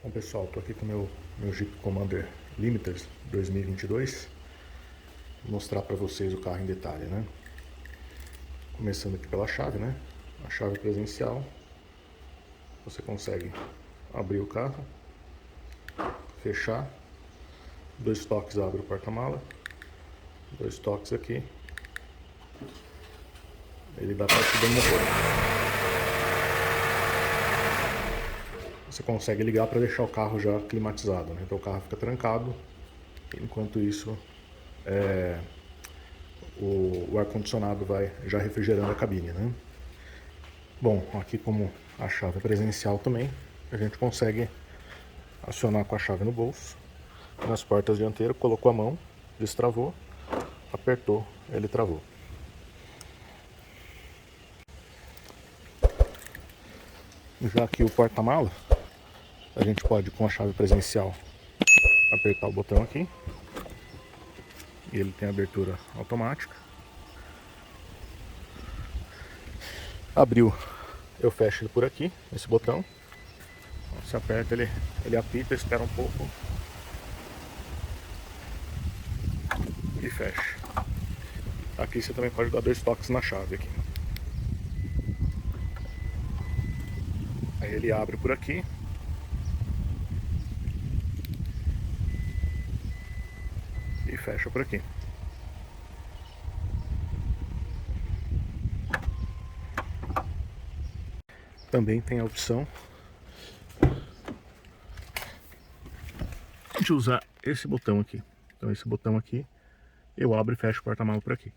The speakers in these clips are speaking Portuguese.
Bom pessoal, estou aqui com o meu Jeep Commander Limited 2022. Vou mostrar para vocês o carro em detalhe, né? Começando aqui pela chave, né? A chave presencial. Você consegue abrir o carro, fechar. 2 toques abre o porta-mala. 2 toques aqui. Ele dá partida no motor. Você consegue ligar para deixar o carro já climatizado, né? Então o carro fica trancado. Enquanto isso, o ar-condicionado vai já refrigerando a cabine, né? Bom, aqui como a chave é presencial também, a gente consegue acionar com a chave no bolso. Nas portas dianteiras, colocou a mão, destravou, apertou, ele travou. Já aqui o porta-mala, a gente pode com a chave presencial apertar o botão aqui. E ele tem abertura automática. Abriu, eu fecho ele por aqui, esse botão. Você aperta, ele apita, espera um pouco e fecha. Aqui você também pode dar 2 toques na chave aqui. Aí ele abre por aqui. E fecha por aqui. Também tem a opção de usar esse botão aqui. Então esse botão aqui, eu abro e fecho o porta-malas por aqui.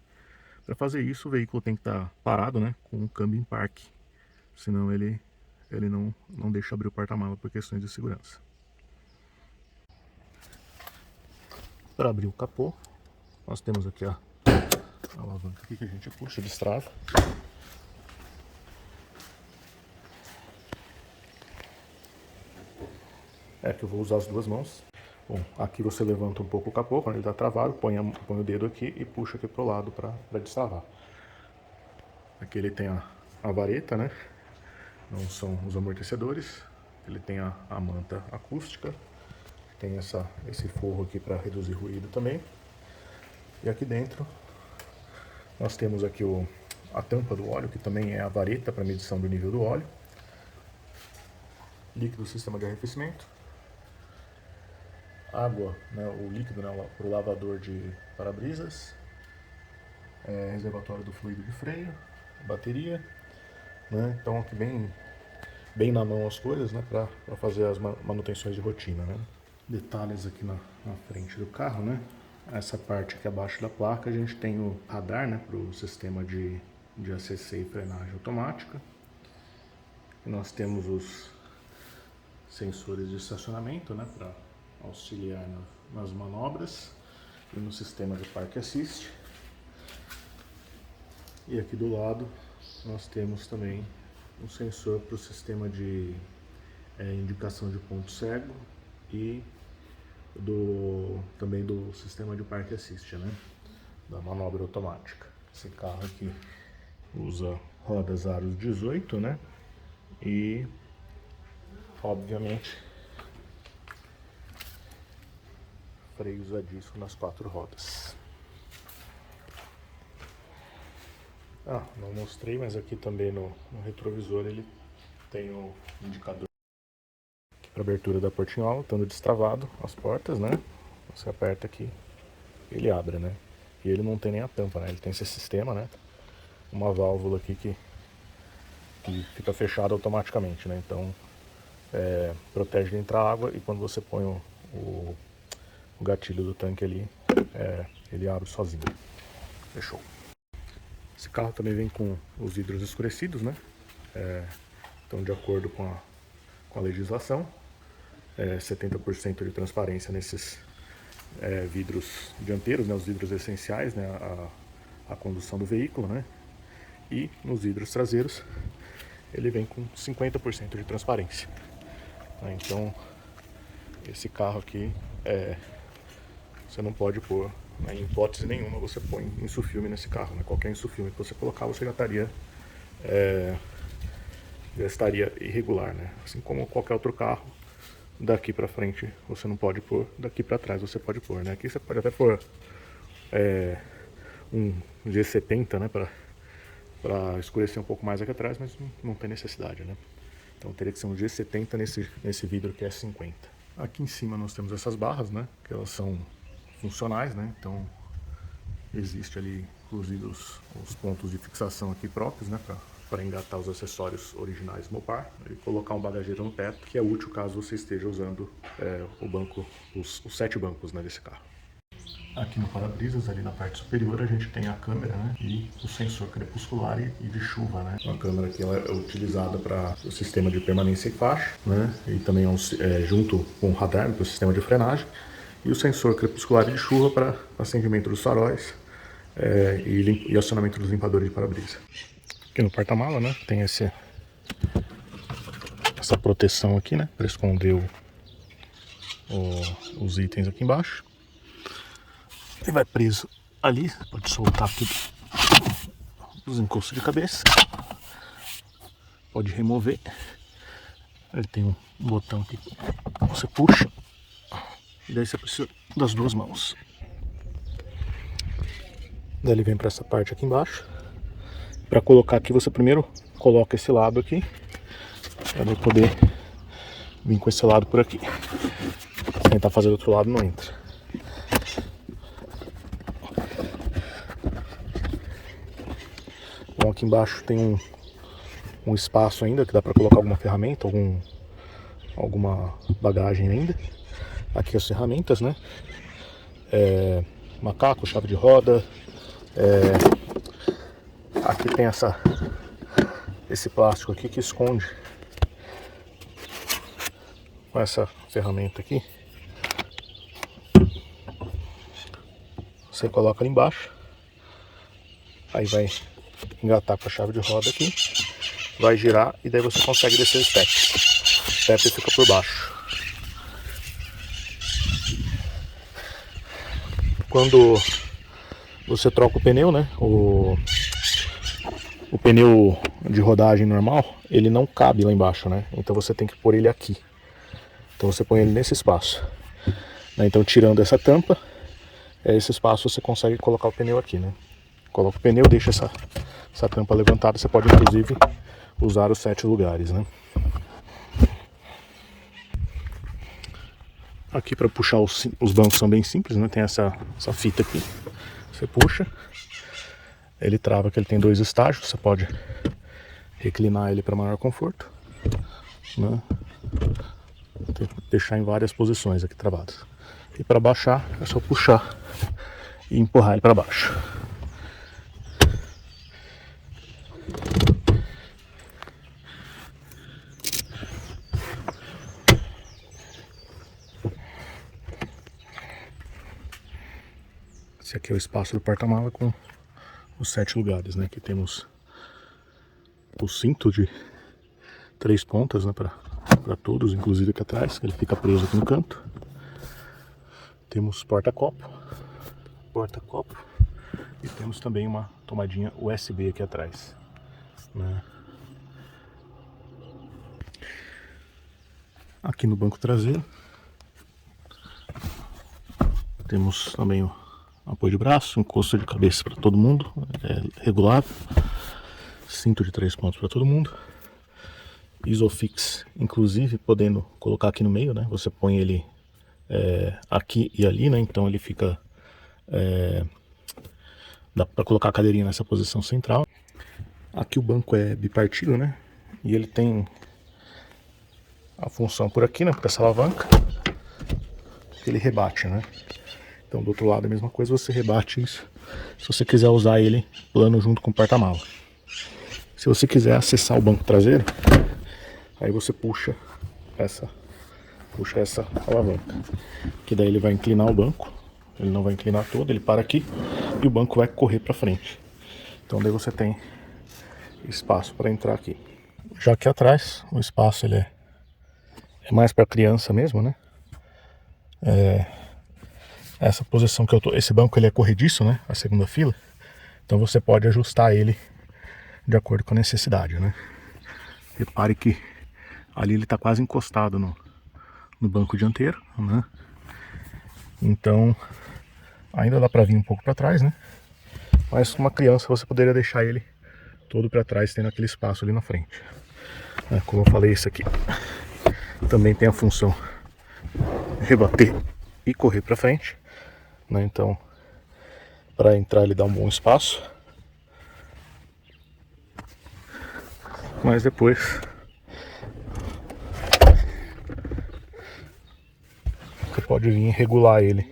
Para fazer isso, o veículo tem que estar parado, né, com o câmbio em parque. Senão ele não deixa abrir o porta-malas por questões de segurança. Para abrir o capô, nós temos aqui a alavanca aqui que a gente puxa, destrava. Que eu vou usar as 2 mãos. Bom, aqui você levanta um pouco o capô, quando ele está travado, põe o dedo aqui e puxa aqui pro lado para destravar. Aqui ele tem a vareta, né? Não são os amortecedores. Ele tem a manta acústica. Tem esse forro aqui para reduzir ruído também. E aqui dentro nós temos aqui a tampa do óleo, que também é a vareta para medição do nível do óleo. Líquido sistema de arrefecimento. Água, né, o líquido, né, para o lavador de para-brisas. Reservatório do fluido de freio. Bateria. Né, então aqui bem na mão as coisas, né, para fazer as manutenções de rotina, né. Detalhes aqui na frente do carro, né. Essa parte aqui abaixo da placa a gente tem o radar, né, para o sistema de ACC e frenagem automática. E nós temos os sensores de estacionamento, né, para auxiliar nas manobras e no sistema de Park Assist. E aqui do lado nós temos também um sensor para o sistema de indicação de ponto cego e também do sistema de Park Assist, né, da manobra automática. Esse carro aqui usa rodas aros 18, né, e obviamente freios a disco nas 4 rodas. Não mostrei, mas aqui também no retrovisor ele tem o indicador para abertura da portinhola, estando destravado as portas, né? Você aperta aqui, ele abre, né? E ele não tem nem a tampa, né? Ele tem esse sistema, né? Uma válvula aqui que fica fechada automaticamente, né? Então protege de entrar água, e quando você põe o gatilho do tanque ali, ele abre sozinho. Fechou. Esse carro também vem com os vidros escurecidos, né? Então, de acordo com a legislação, 70% de transparência nesses vidros dianteiros, né? Os vidros essenciais, né? A condução do veículo, né? E nos vidros traseiros ele vem com 50% de transparência. Então, esse carro aqui você não pode pôr, né, em hipótese nenhuma você põe insufilme nesse carro, né? Qualquer insufilme que você colocar, você já estaria irregular, né? Assim como qualquer outro carro, daqui pra frente você não pode pôr, daqui pra trás você pode pôr, né? Aqui você pode até pôr um G70, né, pra escurecer um pouco mais aqui atrás, mas não tem necessidade, né? Então teria que ser um G70 nesse vidro que é 50. Aqui em cima nós temos essas barras, né, que elas são funcionais, né? Então existe ali, inclusive, os pontos de fixação aqui próprios, né, para engatar os acessórios originais do Mopar e colocar um bagageiro no teto, que é útil caso você esteja usando o banco, os 7 bancos, né, desse carro. Aqui no para-brisas, ali na parte superior, a gente tem a câmera, né, e o sensor crepuscular e de chuva, né. A câmera aqui ela é utilizada para o sistema de permanência e faixa, né, e também junto com o radar para o sistema de frenagem, e o sensor crepuscular e de chuva para acendimento dos faróis e acionamento dos limpadores de para-brisa. Aqui no porta-mala, né, tem essa proteção aqui, né, para esconder os itens aqui embaixo. Ele vai preso ali, pode soltar tudo os encostos de cabeça, pode remover. Ele tem um botão aqui que você puxa e daí você precisa das 2 mãos. Daí ele vem para essa parte aqui embaixo. Para colocar aqui, você primeiro coloca esse lado aqui, para ele poder vir com esse lado por aqui. Se tentar fazer do outro lado, não entra. Bom, aqui embaixo tem um espaço ainda que dá para colocar alguma ferramenta, alguma bagagem ainda. Aqui as ferramentas, né? Macaco, chave de roda. Aqui tem esse plástico aqui que esconde com essa ferramenta aqui. Você coloca ali embaixo, aí vai engatar com a chave de roda aqui, vai girar e daí você consegue descer o step. O step fica por baixo. Quando você troca o pneu, né, o pneu de rodagem normal, ele não cabe lá embaixo, né, então você tem que pôr ele aqui. Então você põe ele nesse espaço, né? Então tirando essa tampa, esse espaço você consegue colocar o pneu aqui, né. Coloca o pneu, deixa essa tampa levantada, você pode inclusive usar os 7 lugares, né. Aqui para puxar os bancos são bem simples, né? Tem essa fita aqui, você puxa, ele trava, que ele tem 2 estágios, você pode reclinar ele para maior conforto, né? Deixar em várias posições aqui travadas. E para baixar é só puxar e empurrar ele para baixo. Esse aqui é o espaço do porta-mala com os 7 lugares, né? Aqui temos o cinto de 3 pontas, né? Para todos, inclusive aqui atrás, que ele fica preso aqui no canto. Temos porta-copo e temos também uma tomadinha USB aqui atrás, né? Aqui no banco traseiro temos também o apoio de braço, encosto de cabeça para todo mundo, regulável, cinto de 3 pontos para todo mundo, Isofix, inclusive podendo colocar aqui no meio, né? Você põe ele aqui e ali, né? Então ele fica, dá para colocar a cadeirinha nessa posição central. Aqui o banco é bipartido, né? E ele tem a função por aqui, né? Por essa alavanca, que ele rebate, né? Então do outro lado é a mesma coisa, você rebate isso se você quiser usar ele plano junto com o porta-mala. Se você quiser acessar o banco traseiro, aí você puxa essa alavanca, que daí ele vai inclinar o banco, ele não vai inclinar todo, ele para aqui e o banco vai correr para frente. Então daí você tem espaço para entrar aqui. Já aqui atrás, o espaço ele é mais para criança mesmo, né? Essa posição que eu tô, esse banco ele é corrediço, né? A segunda fila, então você pode ajustar ele de acordo com a necessidade, né? Repare que ali ele está quase encostado no no banco dianteiro, né? Então ainda dá para vir um pouco para trás, né? Mas com uma criança você poderia deixar ele todo para trás, tendo aquele espaço ali na frente. Como eu falei, isso aqui também tem a função de rebater e correr para frente, né? Então, para entrar ele dá um bom espaço, mas depois você pode vir regular ele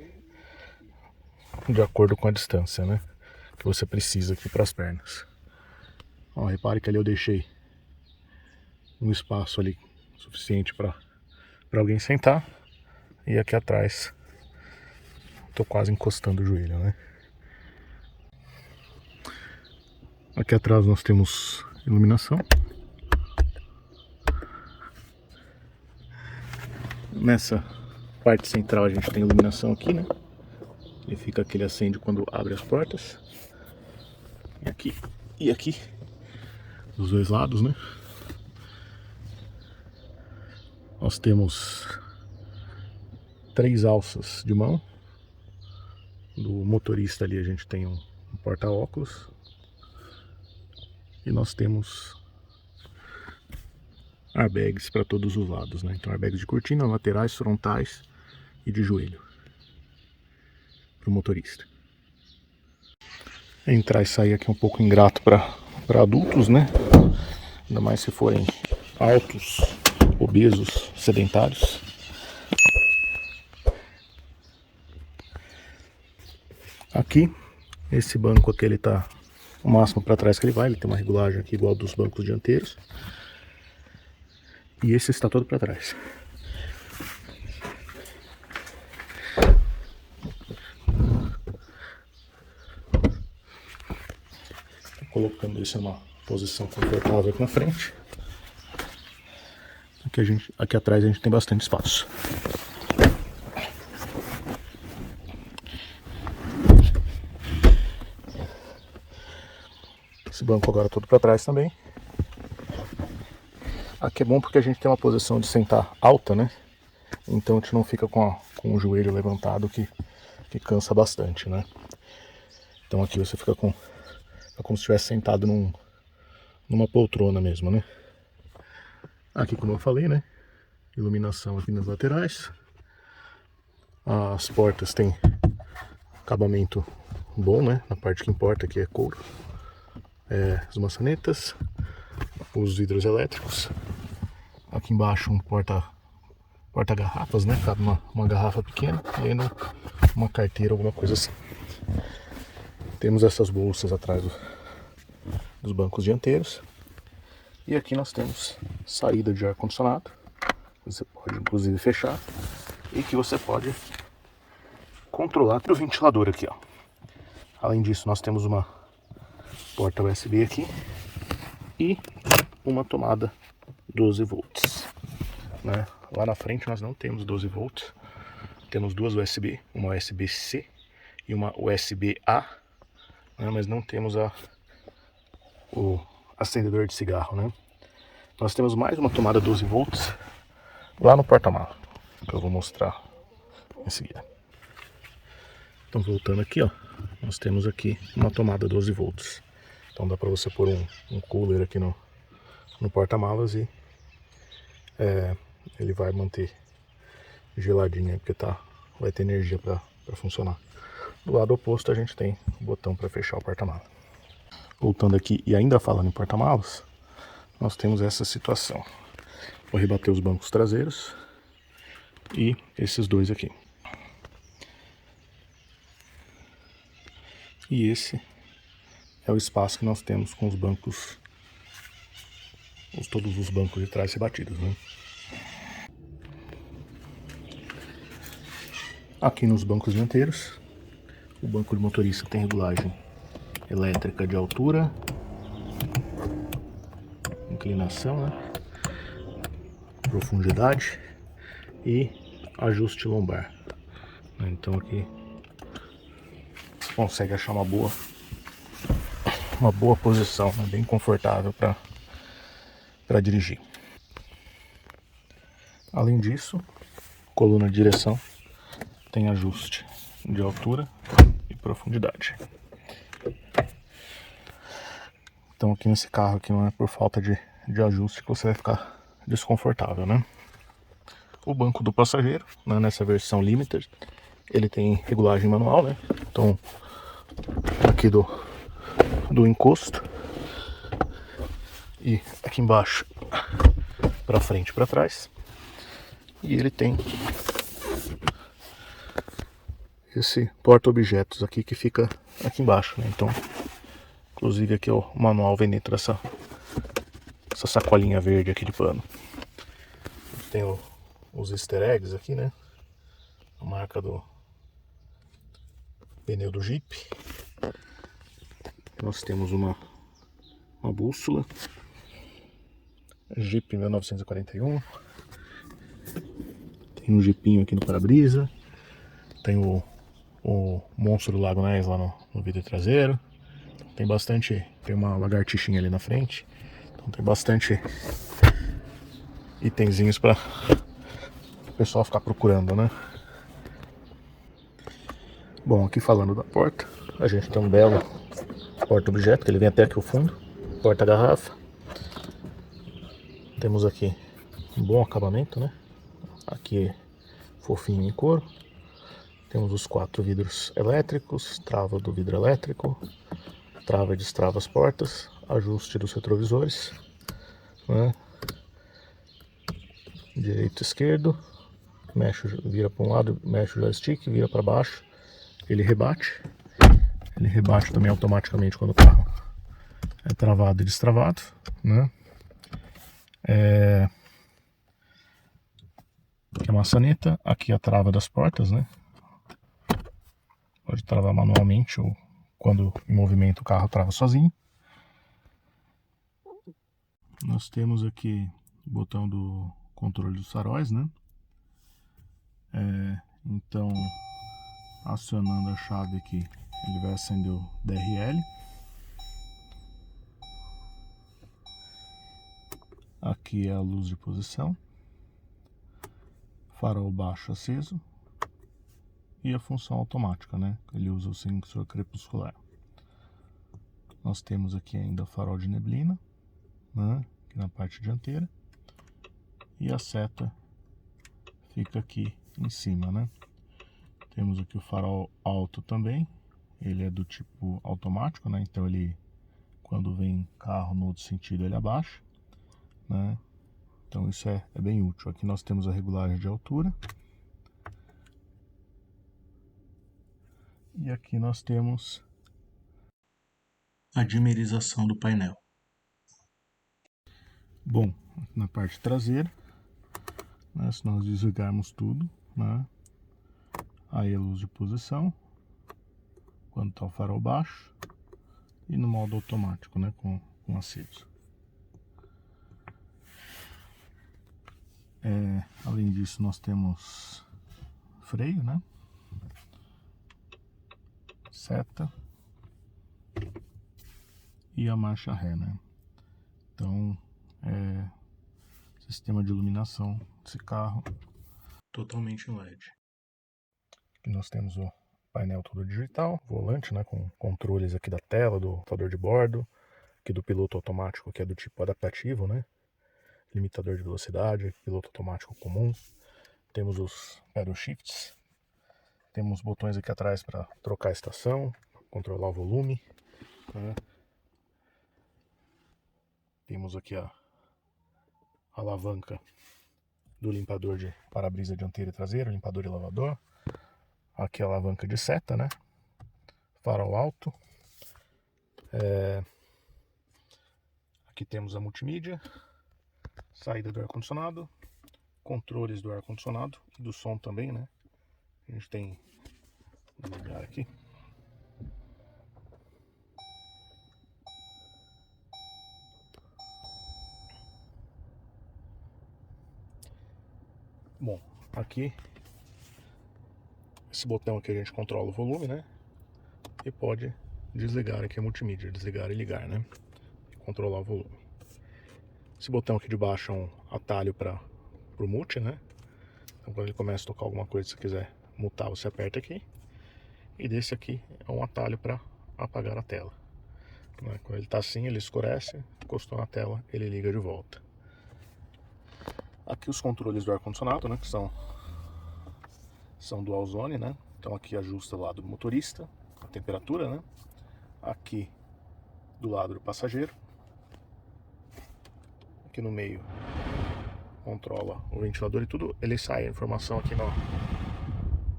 de acordo com a distância, né, que você precisa aqui para as pernas. Ó, repare que ali eu deixei um espaço ali suficiente para alguém sentar, e aqui atrás tô quase encostando o joelho, né? Aqui atrás nós temos iluminação. Nessa parte central a gente tem iluminação aqui, né? Ele fica aquele acende quando abre as portas. Aqui e aqui, dos dois lados, né? Nós temos 3 alças de mão. Do motorista ali a gente tem um porta-óculos. E nós temos airbags para todos os lados, né? Então airbags de cortina, laterais, frontais e de joelho para o motorista. Entrar e sair aqui é um pouco ingrato para adultos, né? Ainda mais se forem altos, obesos, sedentários. Aqui, esse banco aqui, ele tá o máximo para trás que ele vai, ele tem uma regulagem aqui igual dos bancos dianteiros. E esse está todo para trás. Colocando isso numa posição confortável aqui na frente. Aqui atrás a gente tem bastante espaço. Esse banco agora todo para trás também. Aqui é bom porque a gente tem uma posição de sentar alta, né? Então a gente não fica com o joelho levantado, que cansa bastante, né? Então aqui você fica como se estivesse sentado numa poltrona mesmo, né? Aqui, como eu falei, né? Iluminação aqui nas laterais. As portas têm acabamento bom, né? Na parte que importa, que é couro. As maçanetas, os vidros elétricos. Aqui embaixo um porta-garrafas, né? Cabe uma garrafa pequena e ainda uma carteira, alguma coisa assim. Temos essas bolsas atrás dos bancos dianteiros. E aqui nós temos saída de ar-condicionado. Você pode inclusive fechar. E que você pode controlar o ventilador aqui, ó. Além disso, nós temos uma porta USB aqui e uma tomada 12 volts, né? Lá na frente nós não temos 12 volts, temos duas USB, uma USB-C e uma USB-A, né? Mas não temos o acendedor de cigarro, né? Nós temos mais uma tomada 12 volts lá no porta-malas, que eu vou mostrar em seguida. Então, voltando aqui, ó, nós temos aqui uma tomada 12 volts. Então dá para você pôr um cooler aqui no porta-malas e ele vai manter geladinho aí, porque vai ter energia para funcionar. Do lado oposto a gente tem o botão para fechar o porta-malas. Voltando aqui e ainda falando em porta-malas, nós temos essa situação. Vou rebater os bancos traseiros e esses dois aqui. E esse é o espaço que nós temos com os bancos, todos os bancos de trás rebatidos, né? Aqui nos bancos dianteiros, o banco de motorista tem regulagem elétrica de altura, inclinação, né? Profundidade e ajuste lombar. Então aqui você consegue achar uma boa posição, né? Bem confortável para dirigir. Além disso, coluna de direção tem ajuste de altura e profundidade. Então aqui nesse carro aqui não é por falta de ajuste que você vai ficar desconfortável, né? O banco do passageiro, né, nessa versão Limited, ele tem regulagem manual, né? Então aqui do encosto e aqui embaixo para frente e para trás. E ele tem esse porta-objetos aqui que fica aqui embaixo, né? Então, inclusive aqui o manual vem dentro dessa sacolinha verde aqui de pano. Tem os easter eggs aqui, né? A marca do pneu do Jeep. Nós temos uma bússola Jeep 1941. Tem um Jeepinho aqui no para-brisa. Tem o monstro do Lago Ness lá no vidro traseiro. Tem bastante. Tem uma lagartixinha ali na frente. Então tem bastante itenzinhos para o pessoal ficar procurando, né? Bom, aqui falando da porta, a gente tem um belo porta-objeto, que ele vem até aqui o fundo. Porta-garrafa. Temos aqui um bom acabamento, né? Aqui fofinho em couro. Temos os 4 vidros elétricos, trava do vidro elétrico, trava e destrava as portas, ajuste dos retrovisores, né? Direito e esquerdo, mexe, vira para um lado, mexe o joystick, vira para baixo, ele rebate também automaticamente quando o carro é travado e destravado, né? Aqui a maçaneta, aqui a trava das portas, né? Pode travar manualmente ou quando em movimento o carro trava sozinho. Nós temos aqui o botão do controle dos faróis, né? Então, acionando a chave aqui, ele vai acender o DRL. Aqui é a luz de posição. Farol baixo aceso. E a função automática, né? Ele usa o sensor crepuscular. Nós temos aqui ainda farol de neblina, né? Aqui na parte dianteira. E a seta fica aqui em cima, né? Temos aqui o farol alto também. Ele é do tipo automático, né? Então ele, quando vem carro no outro sentido, ele abaixa, né? Então isso é bem útil. Aqui nós temos a regulagem de altura. E aqui nós temos a dimerização do painel. Bom, na parte traseira, né, se nós desligarmos tudo, né, aí a luz de posição, quando está o farol baixo, e no modo automático, né, com aceso. Além disso, nós temos freio, né, seta e a marcha ré, né. Então, sistema de iluminação desse carro totalmente em LED. Aqui nós temos o painel todo digital, volante, né, com controles aqui da tela, do computador de bordo, aqui do piloto automático, que é do tipo adaptativo, né, limitador de velocidade, piloto automático comum. Temos os pedal shifts, temos botões aqui atrás para trocar a estação, controlar o volume, né. Temos aqui a alavanca do limpador de para-brisa dianteiro e traseiro, limpador e lavador. Aqui a alavanca de seta, né? Farol alto. Aqui temos a multimídia, saída do ar-condicionado, controles do ar-condicionado e do som também, né? A gente tem um lugar aqui. Bom, aqui esse botão aqui a gente controla o volume, né? E pode desligar aqui a multimídia, desligar e ligar, né? E controlar o volume. Esse botão aqui de baixo é um atalho para o multi, né? Então quando ele começa a tocar alguma coisa, se você quiser mutar, você aperta aqui. E desse aqui é um atalho para apagar a tela. Quando ele está assim, ele escurece, encostou na tela, ele liga de volta. Aqui os controles do ar-condicionado, né, que são dual zone, né? Então aqui ajusta o lado do motorista, a temperatura, né? Aqui do lado do passageiro. Aqui no meio controla o ventilador e tudo. Ele sai a informação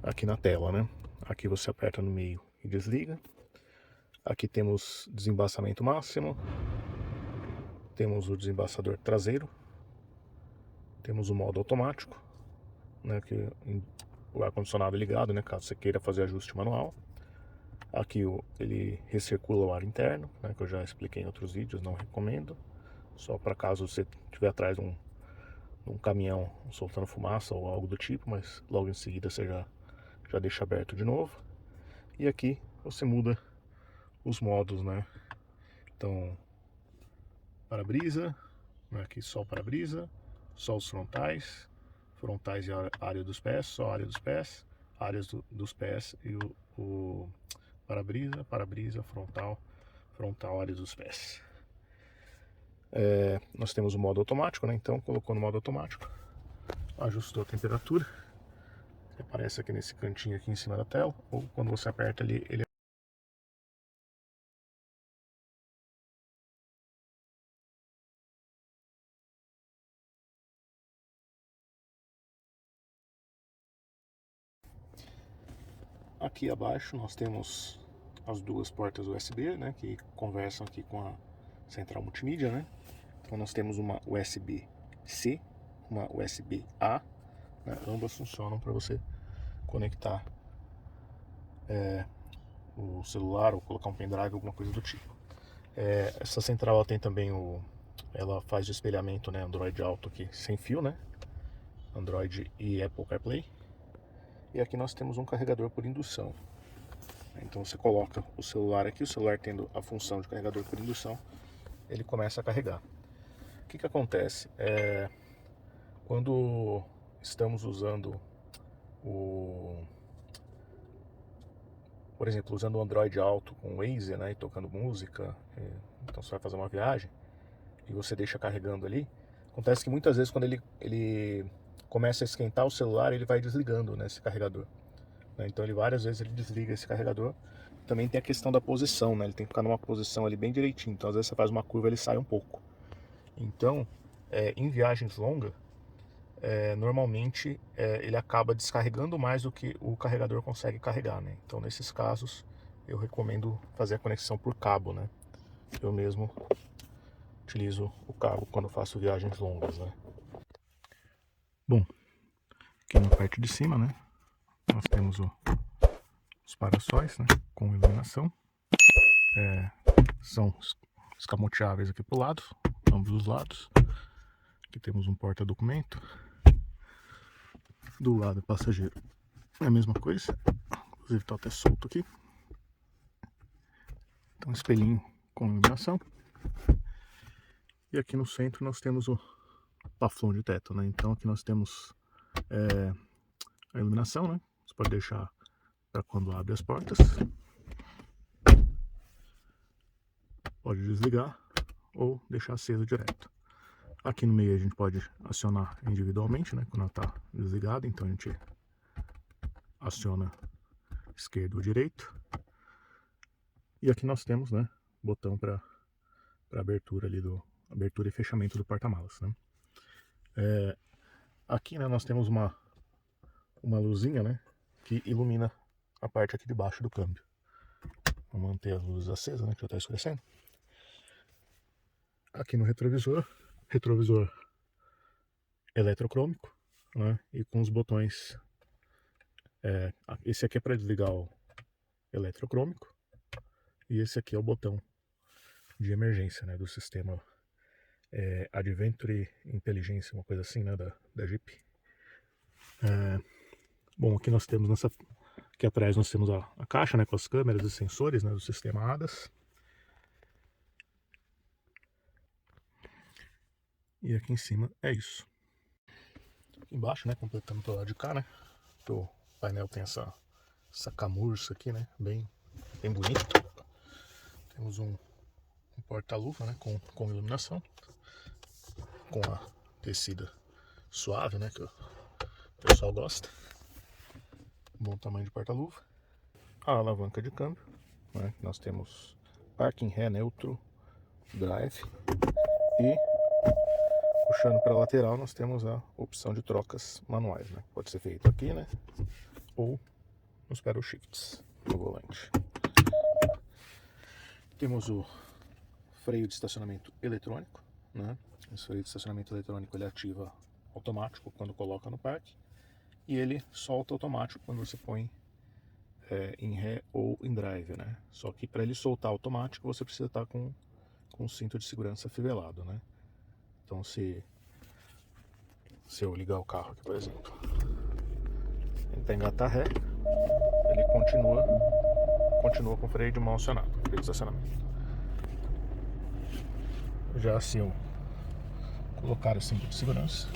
aqui na tela, né? Aqui você aperta no meio e desliga. Aqui temos desembaçamento máximo. Temos o desembaçador traseiro. Temos o modo automático, né, que o ar-condicionado ligado, né, caso você queira fazer ajuste manual. Aqui ele recircula o ar interno, né, que eu já expliquei em outros vídeos, não recomendo. Só para caso você estiver atrás de um caminhão soltando fumaça ou algo do tipo, mas logo em seguida você já deixa aberto de novo. E aqui você muda os modos, né? Então, para-brisa, né, aqui só o para-brisa, só os frontais e a área dos pés, só a área dos pés, áreas dos pés e o para-brisa, frontal, área dos pés. Nós temos o modo automático, né? Então colocou no modo automático, ajustou a temperatura, aparece aqui nesse cantinho aqui em cima da tela, ou quando você aperta ali, ele aqui abaixo nós temos as duas portas USB, né, que conversam aqui com a central multimídia, né? Então nós temos uma USB-C, uma USB-A, né? Ambas funcionam para você conectar o celular ou colocar um pendrive, alguma coisa do tipo. Essa central ela tem também ela faz o espelhamento, né, Android Auto aqui sem fio, né? Android e Apple CarPlay. E aqui nós temos um carregador por indução. Então você coloca o celular aqui, o celular tendo a função de carregador por indução, ele começa a carregar. O que acontece? Quando estamos usando por exemplo, usando o Android Auto com o Waze, né, e tocando música, então você vai fazer uma viagem e você deixa carregando ali, acontece que muitas vezes quando ele começa a esquentar o celular, ele vai desligando, né, esse carregador. Então várias vezes ele desliga esse carregador. Também tem a questão da posição, né? Ele tem que ficar numa posição ali bem direitinho. Então às vezes você faz uma curva, ele sai um pouco. Então, em viagens longas, normalmente ele acaba descarregando mais do que o carregador consegue carregar, né? Então nesses casos eu recomendo fazer a conexão por cabo, né? Eu mesmo utilizo o cabo quando faço viagens longas, né? Bom, aqui na parte de cima, né? Nós temos os para-sóis, né, com iluminação. São escamoteáveis aqui para o lado, ambos os lados. Aqui temos um porta-documento. Do lado passageiro é a mesma coisa, inclusive está até solto aqui. Então espelhinho com iluminação. E aqui no centro nós temos o plafond de teto, né? Então aqui nós temos a iluminação, né? Você pode deixar para quando abre as portas. Pode desligar ou deixar aceso direto. Aqui no meio a gente pode acionar individualmente, né? Quando ela está desligada, então a gente aciona esquerdo ou direito. E aqui nós temos, né, botão para abertura ali abertura e fechamento do porta-malas, né? Aqui, né, nós temos uma luzinha, né, que ilumina a parte aqui de baixo do câmbio. Vou manter as luzes acesas, né, que já está escurecendo. Aqui no retrovisor eletrocrômico, né, e com os botões. Esse aqui é para desligar o eletrocrômico e esse aqui é o botão de emergência, né, do sistema Adventure Intelligence, uma coisa assim, né, da Jeep. Bom, aqui nós temos aqui atrás nós temos a caixa, né, com as câmeras e sensores, né, do sistema ADAS. E aqui em cima é isso. embaixo, né? Completando todo lado de cá, né? O painel tem essa camurça aqui, né? Bem bonito. Temos um porta-luva, né? Com iluminação. Com a tecida suave, né? Que o pessoal gosta. Bom tamanho de porta-luva. A alavanca de câmbio, né? Nós temos parking, ré, neutro, drive. E puxando para a lateral nós temos a opção de trocas manuais, né? Pode ser feito aqui, né? Ou nos pedal shifts no volante. Temos o freio de estacionamento eletrônico, né? Esse freio de estacionamento eletrônico ele ativa automático quando coloca no parque e ele solta automático quando você põe em ré ou em drive, né? Só que para ele soltar automático você precisa estar com o cinto de segurança afivelado, né? Então se eu ligar o carro aqui, por exemplo, tentar engatar ré, ele continua com o freio de mão acionado, freio de estacionamento. Já se eu colocar o cinto de segurança,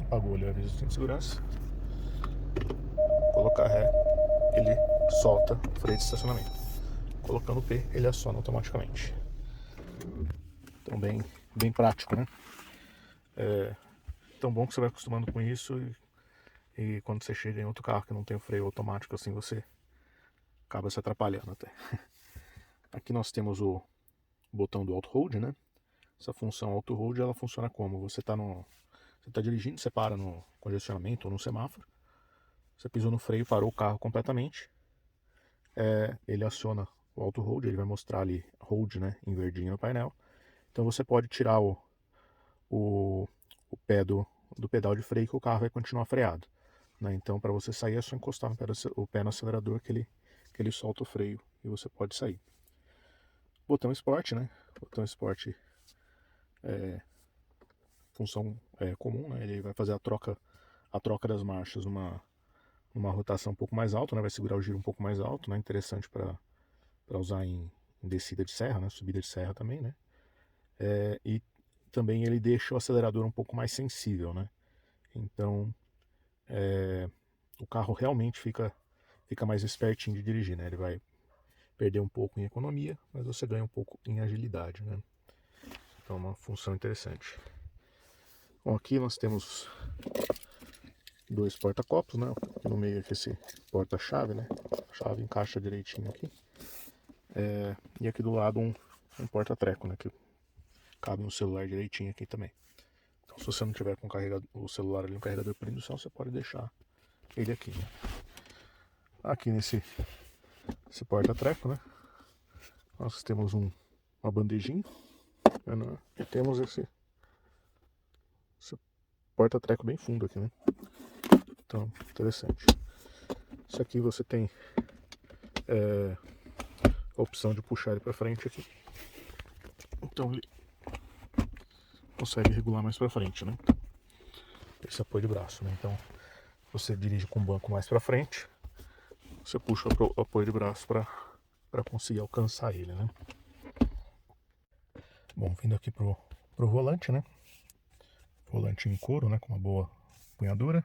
apagou ali o aviso do cinto de segurança, colocar ré, ele solta o freio de estacionamento. Colocando o P, ele aciona automaticamente. Então bem prático, né? É tão bom que você vai acostumando com isso e quando você chega em outro carro que não tem o freio automático assim, você acaba se atrapalhando até. Aqui nós temos o botão do auto hold, né? Essa função auto hold, ela funciona como? Você tá dirigindo, você para no congestionamento ou no semáforo, você pisou no freio, parou o carro completamente, ele aciona o auto hold, ele vai mostrar ali hold, né, em verdinho no painel. Então você pode tirar o pé do pedal de freio que o carro vai continuar freado, né? Então para você sair é só encostar o pé no acelerador que ele solta o freio e você pode sair. Botão Sport, né? Botão Sport função comum, né? Ele vai fazer a troca das marchas numa rotação um pouco mais alta, né? Vai segurar o giro um pouco mais alto, né? Interessante para usar em descida de serra, né? Subida de serra também, né? E também ele deixa o acelerador um pouco mais sensível, né? Então o carro realmente fica mais espertinho de dirigir, né? Ele vai perder um pouco em economia, mas você ganha um pouco em agilidade, né? Então é uma função interessante. Bom, aqui nós temos dois porta-copos, né? Aqui no meio aqui esse porta-chave, né? A chave encaixa direitinho aqui. E aqui do lado um porta-treco, né? Que cabe no celular direitinho aqui também. Então se você não tiver com o celular ali no carregador por indução, você pode deixar ele aqui, né? Aqui nesse porta-treco, né? Nós temos uma bandejinha, né? E temos esse porta-treco bem fundo aqui, né? Então, interessante. Isso aqui você tem a opção de puxar ele para frente aqui. Então ele consegue regular mais para frente, né? Esse apoio de braço, né? Então você dirige com o banco mais para frente, você puxa o apoio de braço para conseguir alcançar ele, né? Bom, vindo aqui pro volante, né? Volante em couro, né? Com uma boa empunhadura.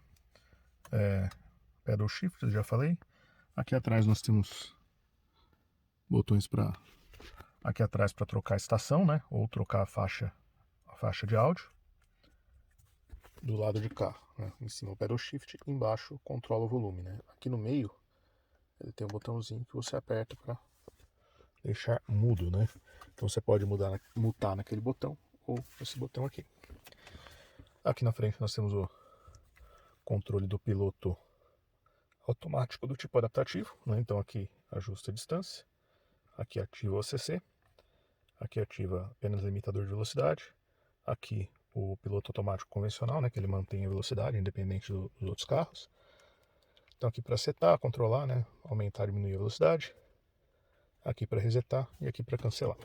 Pedal shift, eu já falei. Aqui atrás nós temos botões aqui atrás para trocar a estação, né? Ou trocar a faixa de áudio. Do lado de cá, né? Em cima o pedal shift, embaixo controla o volume, né? Aqui no meio ele tem um botãozinho que você aperta para deixar mudo, né? Então você pode mutar naquele botão ou esse botão aqui. Aqui na frente nós temos o controle do piloto automático do tipo adaptativo, né? Então aqui ajusta a distância, aqui ativa o ACC, aqui ativa apenas limitador de velocidade, aqui o piloto automático convencional, né? Que ele mantém a velocidade independente dos outros carros. Então aqui para setar, controlar, né? Aumentar e diminuir a velocidade. Aqui para resetar e aqui para cancelar.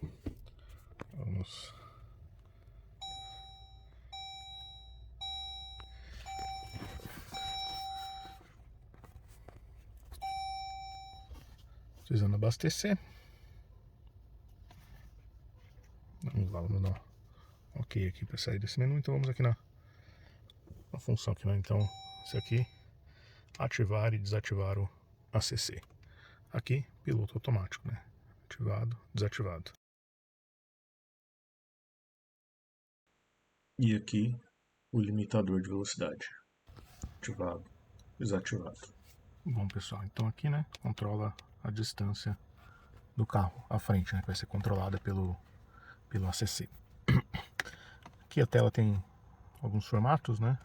Vamos. Precisando abastecer. Vamos lá, vamos dar ok. ok aqui para sair desse menu, então vamos aqui na função aqui, né? Então, esse aqui, ativar e desativar o ACC. Aqui, piloto automático, né? Ativado, desativado. E aqui, o limitador de velocidade. Ativado, desativado. Bom, pessoal, então aqui, né, controla a distância do carro à frente, né, que vai ser controlada pelo ACC. Aqui a tela tem alguns formatos, né?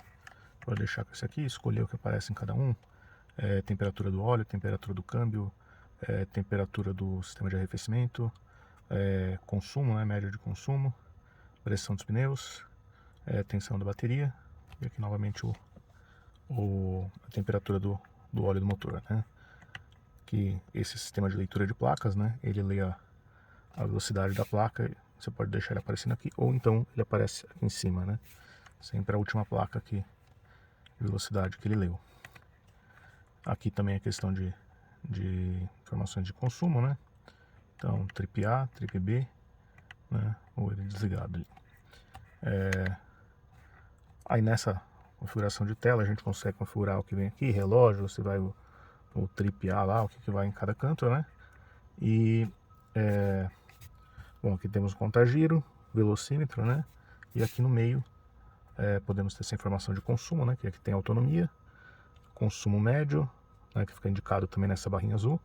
Vou deixar com esse aqui, escolher o que aparece em cada um. Temperatura do óleo, temperatura do câmbio, temperatura do sistema de arrefecimento, consumo, né, média de consumo, pressão dos pneus, tensão da bateria e aqui novamente a temperatura do óleo do motor, né? Que esse sistema de leitura de placas, né, ele lê a velocidade da placa, você pode deixar ele aparecendo aqui ou então ele aparece aqui em cima, né? Sempre a última placa aqui, velocidade que ele leu. Aqui também é questão de informações de consumo, né? Então, trip A, trip B, né? Ou ele desligado ali. Aí nessa configuração de tela a gente consegue configurar o que vem aqui, relógio, você vai o trip A lá, o que vai em cada canto, né? E, bom, aqui temos o contagiro, velocímetro, né? E aqui no meio podemos ter essa informação de consumo, né? Que aqui tem autonomia, consumo médio, né, que fica indicado também nessa barrinha azul,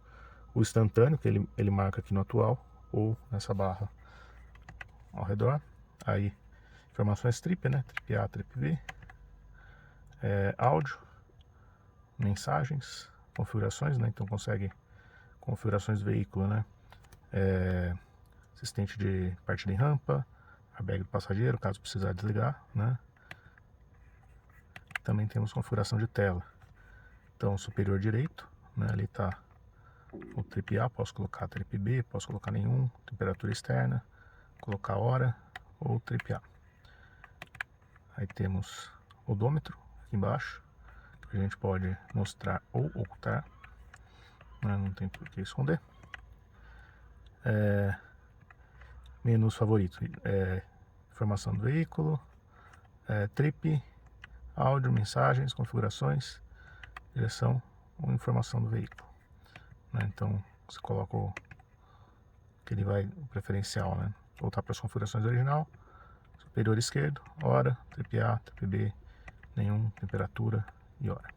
o instantâneo, que ele marca aqui no atual, ou nessa barra ao redor. Aí, informações trip, né, trip A, trip B, áudio, mensagens, configurações, né, então consegue configurações do veículo, né, assistente de partida em rampa, airbag do passageiro, caso precisar desligar, né. Também temos configuração de tela. Então, superior direito, né, ali está o trip A, posso colocar trip B, posso colocar nenhum, temperatura externa, colocar hora ou trip A. Aí temos odômetro aqui embaixo, que a gente pode mostrar ou ocultar, né, não tem por que esconder. Menus favoritos, informação do veículo, trip, áudio, mensagens, configurações, direção ou informação do veículo, né? Então você coloca o que ele vai, o preferencial, né? Voltar para as configurações original, superior esquerdo, hora, trip A, trip B, nenhum, temperatura e hora.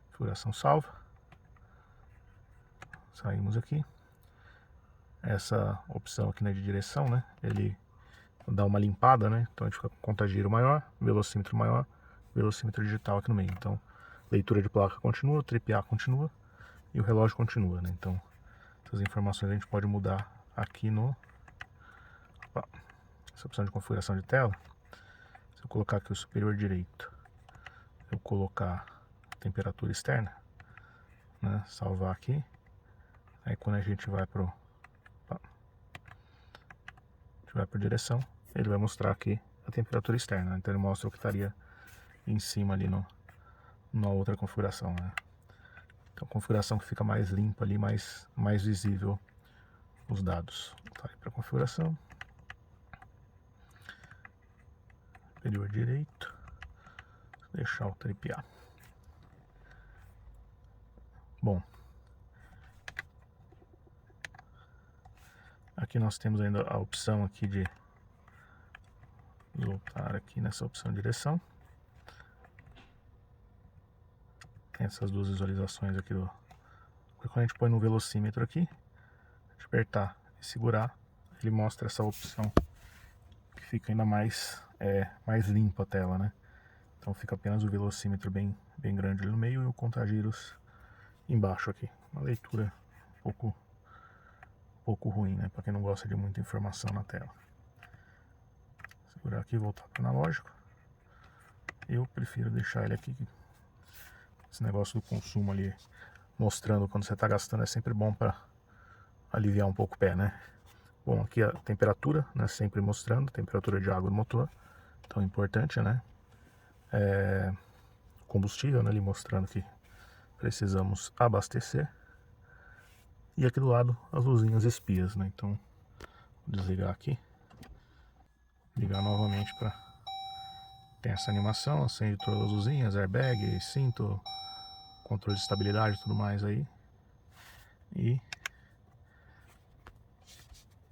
Configuração salva. Saímos aqui. Essa opção aqui, né, de direção, né? Ele dá uma limpada, né? Então a gente fica com contagiro maior, velocímetro maior, velocímetro digital aqui no meio. Então, leitura de placa continua, trip A continua e o relógio continua, né? Então, essas informações a gente pode mudar aqui no... Opa, essa opção de configuração de tela. Se eu colocar aqui o superior direito, eu colocar temperatura externa, né? Salvar aqui. Aí quando a gente vai pro... vai para direção, ele vai mostrar aqui a temperatura externa, né? Então ele mostra o que estaria em cima ali numa outra configuração, né? Então configuração que fica mais limpa ali, mais visível os dados. Tá aí para configuração. Superior direito. Deixar o trip A. Bom, aqui nós temos ainda a opção aqui de voltar aqui nessa opção de direção. Tem essas duas visualizações aqui do... Quando a gente põe no velocímetro aqui, apertar e segurar, ele mostra essa opção que fica ainda mais limpa a tela, né? Então fica apenas o velocímetro bem grande ali no meio e o contagiros embaixo aqui. Uma leitura um pouco ruim, né? Para quem não gosta de muita informação na tela. Segurar aqui e voltar para o analógico. Eu prefiro deixar ele aqui. Esse negócio do consumo ali, mostrando quando você está gastando, é sempre bom para aliviar um pouco o pé, né? Bom, aqui a temperatura, né? Sempre mostrando, temperatura de água do motor. Então importante, né? Combustível, né? Ali mostrando que precisamos abastecer. E aqui do lado as luzinhas espias, né? Então, vou desligar aqui. ligar novamente para ter essa animação, acende todas as luzinhas, airbag, cinto, controle de estabilidade e tudo mais aí. E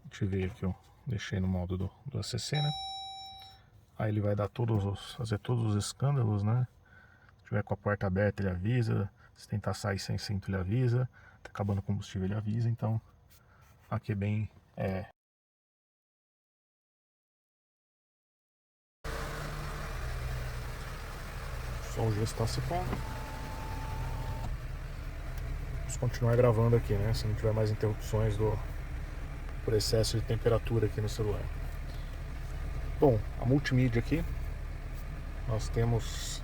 ativei aqui, ó, deixei no modo do ACC, né? Aí ele vai dar fazer todos os escândalos, né? Se tiver com a porta aberta ele avisa, se tentar sair sem cinto ele avisa, tá acabando o combustível ele avisa, então aqui é bem... O som já está se pondo. Vamos continuar gravando aqui, né? Se não tiver mais interrupções por excesso de temperatura aqui no celular. Bom, a multimídia aqui, nós temos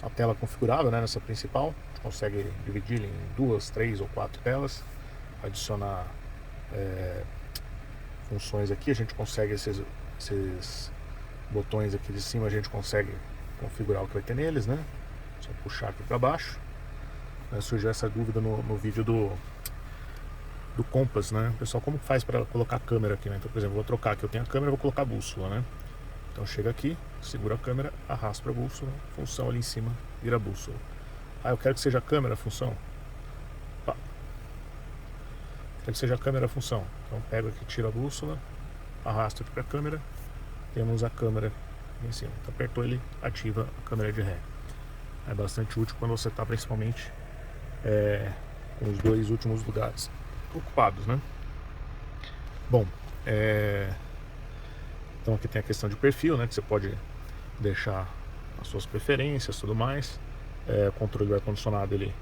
a tela configurável, né, nessa principal. A gente consegue dividir em 2, 3 ou 4 telas, adicionar funções aqui. A gente consegue esses botões aqui de cima, a gente consegue configurar o que vai ter neles, né? Só puxar aqui para baixo. Surgiu essa dúvida no vídeo do Compass, né? Pessoal, como faz para colocar a câmera aqui, né? Então, por exemplo, vou trocar aqui, eu tenho a câmera, vou colocar a bússola, né? Então chega aqui, segura a câmera, arrasta a bússola, função ali em cima, vira a bússola. Ah, eu quero que seja a câmera a função. Pá. Quero que seja a câmera a função. Então pego aqui, tiro a bússola, arrasto aqui para a câmera, temos a câmera em cima. Então apertou, ele ativa a câmera de ré. É bastante útil quando você está principalmente com os dois últimos lugares ocupados, né? Bom, então aqui tem a questão de perfil, né? Que você pode deixar as suas preferências, tudo mais. O controle do ar-condicionado, ele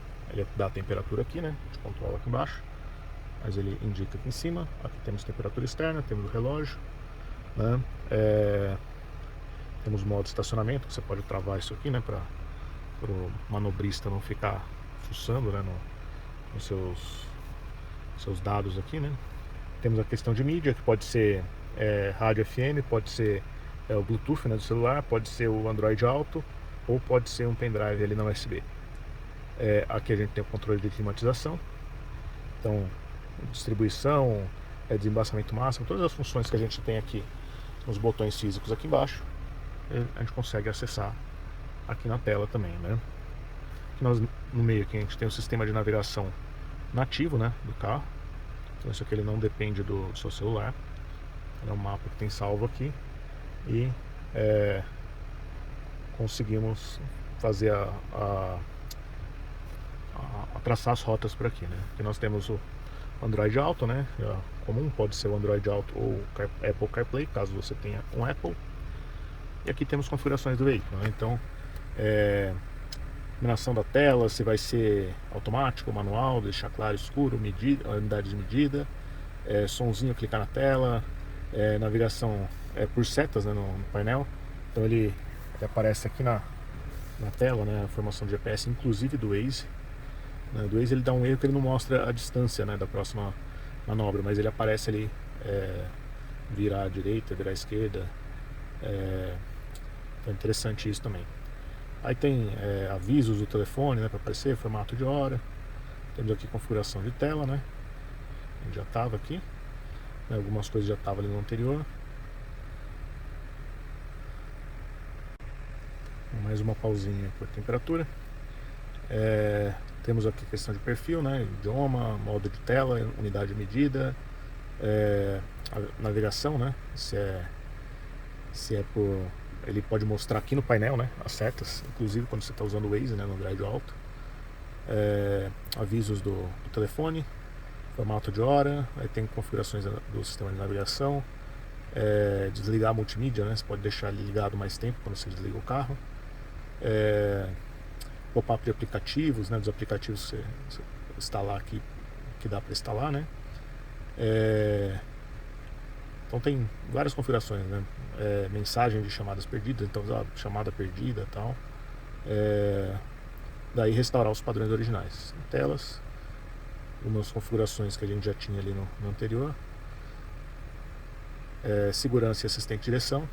dá a temperatura aqui, né? A gente controla aqui embaixo, mas ele indica aqui em cima. Aqui temos temperatura externa, temos o relógio, né? Temos o modo de estacionamento, que você pode travar isso aqui, né? Para o manobrista não ficar fuçando, né? Nos seus dados aqui, né? Temos a questão de mídia, que pode ser rádio FM, pode ser o Bluetooth, né, do celular, pode ser o Android Auto ou pode ser um pendrive ali na USB. Aqui a gente tem o controle de climatização, então distribuição, desembaçamento máximo, todas as funções que a gente tem aqui nos botões físicos aqui embaixo, a gente consegue acessar aqui na tela também, né? Aqui no meio aqui a gente tem o sistema de navegação nativo, né, do carro. Então isso aqui ele não depende do seu celular, é um mapa que tem salvo aqui e conseguimos fazer a traçar as rotas por aqui, né? Aqui nós temos o Android Auto, né? Comum, pode ser o Android Auto ou Apple CarPlay, caso você tenha um Apple. E aqui temos configurações do veículo, né? Então, iluminação da tela, se vai ser automático, manual, deixar claro, escuro, medida, unidade de medida, sonzinho, clicar na tela, navegação por setas, né, no painel. Então ele aparece aqui na tela, né, a informação do GPS, inclusive do Waze. Do Waze ele dá um erro que ele não mostra a distância, né, da próxima manobra, mas ele aparece ali, virar à direita, virar à esquerda. Então é interessante isso também. Aí tem avisos do telefone, né, para aparecer, formato de hora. Temos aqui configuração de tela, né? A gente já estava aqui, né, algumas coisas já estavam ali no anterior. Mais uma pausinha por temperatura. Temos aqui questão de perfil, né? Idioma, modo de tela, unidade de medida, a navegação, né? Se é por... Ele pode mostrar aqui no painel, né, as setas, inclusive quando você está usando o Waze, né, no Android Auto. Avisos do telefone, formato de hora, aí tem configurações do sistema de navegação, desligar a multimídia, né, você pode deixar ele ligado mais tempo quando você desliga o carro. Pop-up de aplicativos, né, dos aplicativos que você instalar aqui, que dá para instalar, né. Então tem várias configurações, né? Mensagem de chamadas perdidas, então chamada perdida e tal. Daí restaurar os padrões originais. Telas, umas configurações que a gente já tinha ali no anterior. Segurança e assistente de direção.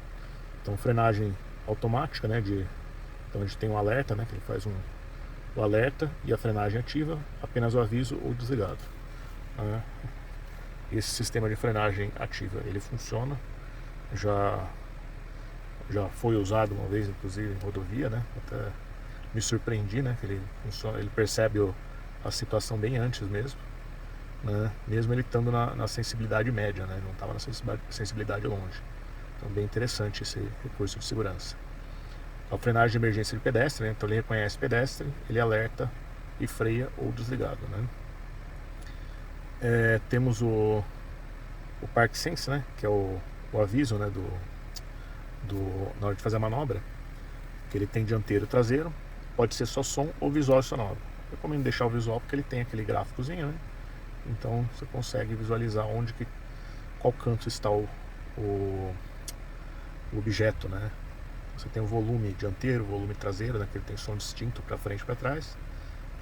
Então frenagem automática, né? Então a gente tem um alerta, né? Que ele faz o alerta e a frenagem ativa, apenas o aviso ou desligado. esse sistema de frenagem ativa, ele funciona, já foi usado uma vez, inclusive em rodovia, né? Até me surpreendi, né? Que ele funciona, ele percebe a situação bem antes mesmo, né? Mesmo ele estando na sensibilidade média, né? Não estava na sensibilidade longe. Então, bem interessante esse recurso de segurança. A frenagem de emergência de pedestre, né? Então ele reconhece pedestre, ele alerta e freia ou desligado, né? Temos o Park Sense, né? Que é o aviso, né? Na hora de fazer a manobra, que ele tem dianteiro e traseiro, pode ser só som ou visual sonoro. Eu recomendo deixar o visual porque ele tem aquele gráficozinho, né? Então você consegue visualizar qual canto está o objeto, né? Você tem o volume dianteiro, o volume traseiro, né? Que ele tem som distinto para frente e para trás.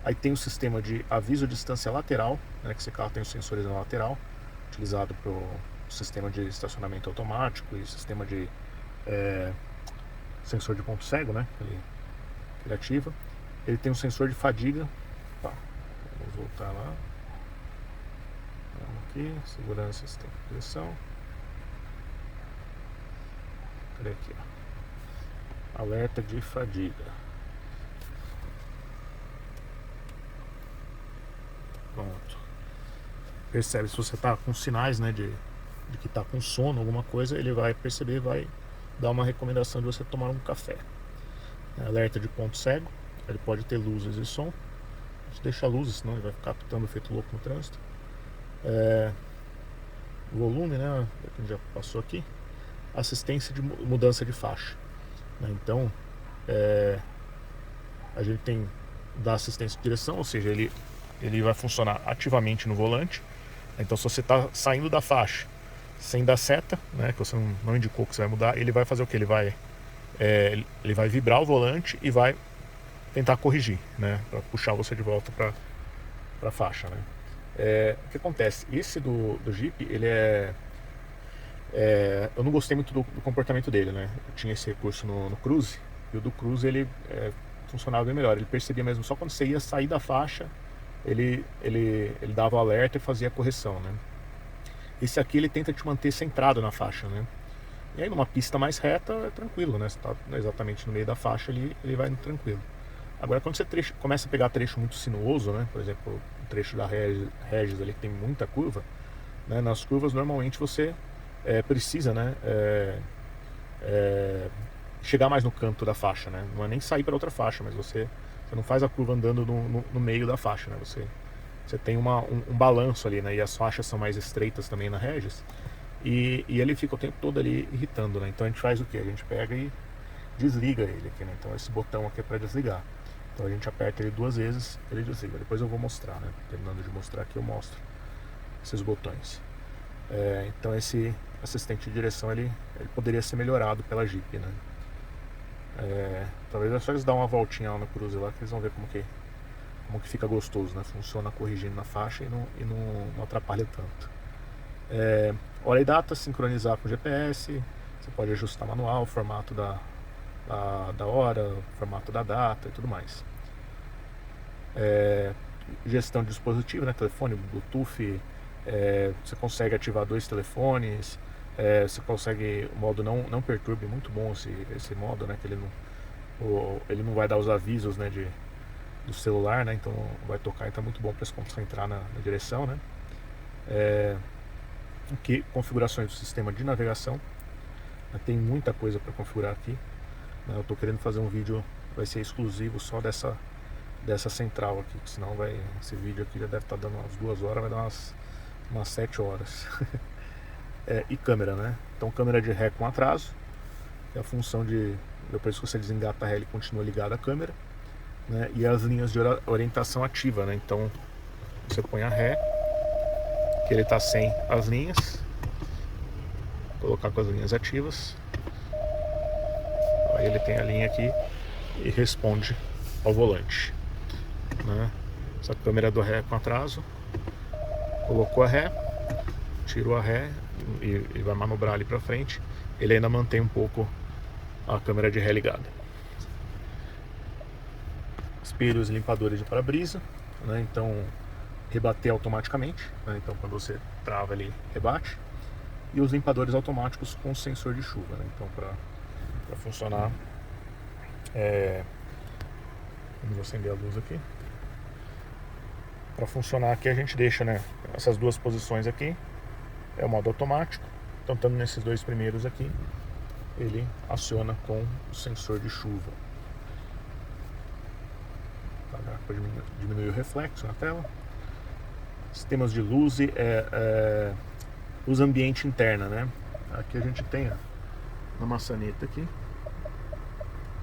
Aí tem o sistema de aviso de distância lateral, né? Que esse carro tem os sensores na lateral, utilizado para o sistema de estacionamento automático e sistema de sensor de ponto cego, né? Que ele ativa. Ele tem um sensor de fadiga. Tá, vamos voltar lá. Vamos aqui, segurança, sistema de direção. Cadê aqui, ó? Alerta de fadiga. Pronto. Percebe se você está com sinais, né, de que está com sono, alguma coisa, ele vai perceber, vai dar uma recomendação de você tomar um café. Alerta de ponto cego, ele pode ter luzes e som. A gente deixa luzes, senão ele vai ficar pitando feito louco no trânsito. Volume, né, a gente já passou aqui. Assistência de mudança de faixa, né? Então a gente tem da assistência de direção, ou seja, ele vai funcionar ativamente no volante. Então se você está saindo da faixa sem dar seta, né, que você não indicou que você vai mudar, ele vai fazer o que? Ele vai vibrar o volante e vai tentar corrigir, né, para puxar você de volta para a faixa, né. O que acontece? Esse do Jeep, ele eu não gostei muito do comportamento dele, né. Eu tinha esse recurso no Cruze, e o do Cruze ele funcionava bem melhor. Ele percebia mesmo só quando você ia sair da faixa, ele dava o alerta e fazia a correção, né. Esse aqui ele tenta te manter centrado na faixa, né. E aí numa pista mais reta é tranquilo, né, você está exatamente no meio da faixa ali, ele vai tranquilo. Agora quando você começa a pegar trecho muito sinuoso, né, por exemplo, o trecho da Regis ali que tem muita curva, né, nas curvas normalmente você precisa, né, chegar mais no canto da faixa, né, não é nem sair para outra faixa, mas você não faz a curva andando no meio da faixa, né, você tem um balanço ali, né, e as faixas são mais estreitas também na Regis, e ele fica o tempo todo ali irritando, né, então a gente faz o que? A gente pega e desliga ele aqui, né, então esse botão aqui é para desligar. Então a gente aperta ele 2 vezes, ele desliga. Depois eu vou mostrar, né? Terminando de mostrar aqui eu mostro esses botões. Então esse assistente de direção ele poderia ser melhorado pela Jeep, né? Talvez é só eles dar uma voltinha lá no Cruze lá que eles vão ver como que fica gostoso, né? Funciona corrigindo na faixa e não atrapalha tanto. Hora e data, sincronizar com o GPS. Você pode ajustar manual, o formato da hora, formato da data e tudo mais. Gestão de dispositivo, né? Telefone, Bluetooth, você consegue ativar 2 telefones, você consegue o modo não perturbe, muito bom esse modo, né? Que ele não vai dar os avisos, né, do celular, né? Então vai tocar, então é muito bom para se concentrar na direção, né? Aqui, configurações do sistema de navegação, tem muita coisa para configurar aqui. Eu estou querendo fazer um vídeo, vai ser exclusivo só dessa central aqui, senão esse vídeo aqui já deve estar dando umas 2 horas, vai dar umas 7 horas. E câmera, né? Então câmera de ré com atraso, é a função depois que você desengata a ré ele continua ligado à câmera, né? E as linhas de orientação ativa, né? Então você põe a ré, que ele está sem as linhas, colocar com as linhas ativas. Aí ele tem a linha aqui e responde ao volante, né? Essa câmera do ré com atraso, colocou a ré, tirou a ré e vai manobrar ali para frente. Ele ainda mantém um pouco a câmera de ré ligada. Espelhos limpadores de para-brisa, né? Então rebater automaticamente, né? Então quando você trava ele rebate, e os limpadores automáticos com sensor de chuva, né? Então para funcionar, vamos acender a luz aqui. Para funcionar aqui a gente deixa, né, essas duas posições aqui, é o modo automático. Então estando nesses dois primeiros aqui, ele aciona com o sensor de chuva. Para diminuir o reflexo na tela. Sistemas de luz e luz ambiente interna, né? Aqui a gente tem na maçaneta aqui,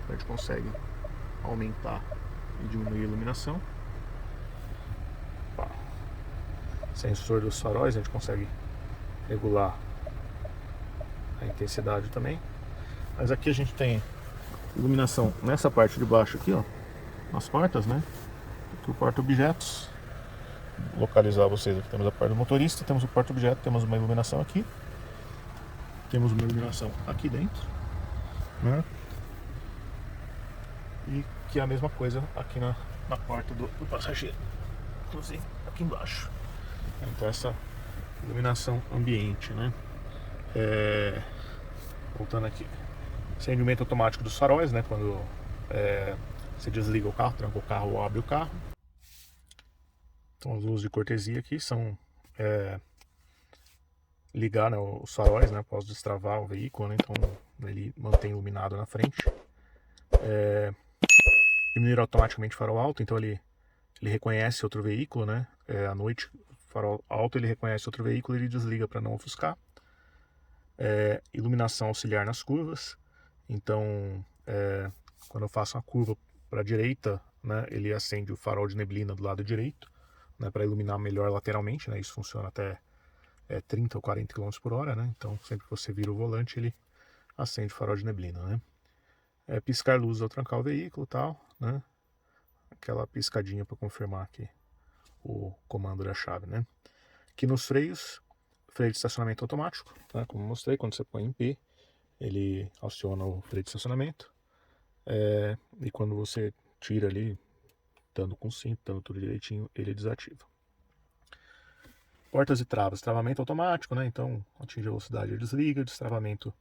a gente consegue aumentar e diminuir a iluminação. Sensor dos faróis, a gente consegue regular a intensidade também. Mas aqui a gente tem iluminação nessa parte de baixo aqui, ó, nas portas, né? Aqui o porta-objetos. Localizar vocês aqui, temos a parte do motorista, temos o porta-objeto, temos uma iluminação aqui, temos uma iluminação aqui dentro, né? E que é a mesma coisa aqui na porta do passageiro, inclusive aqui embaixo. Então essa iluminação ambiente, né? Voltando aqui, acendimento automático dos faróis, né? Quando você desliga o carro, tranca o carro ou abre o carro. Então as luzes de cortesia aqui são ligar, né, os faróis, né, após destravar o veículo, né? Então ele mantém iluminado na frente. Diminuir automaticamente o farol alto, então ele reconhece outro veículo, né? À noite, farol alto, ele reconhece outro veículo e ele desliga para não ofuscar. Iluminação auxiliar nas curvas, então quando eu faço uma curva para a direita, né, ele acende o farol de neblina do lado direito, né, para iluminar melhor lateralmente, né? Isso funciona até 30 ou 40 km por hora, né? Então sempre que você vira o volante, ele acende o farol de neblina, né? Piscar luzes ao trancar o veículo e tal, né? Aquela piscadinha para confirmar aqui o comando da chave, né? Aqui nos freios, freio de estacionamento automático, né? Como eu mostrei, quando você põe em P, ele aciona o freio de estacionamento. E quando você tira ali, estando com cinto, estando tudo direitinho, ele desativa. Portas e travas, travamento automático, né? Então atinge a velocidade, ele desliga, destravamento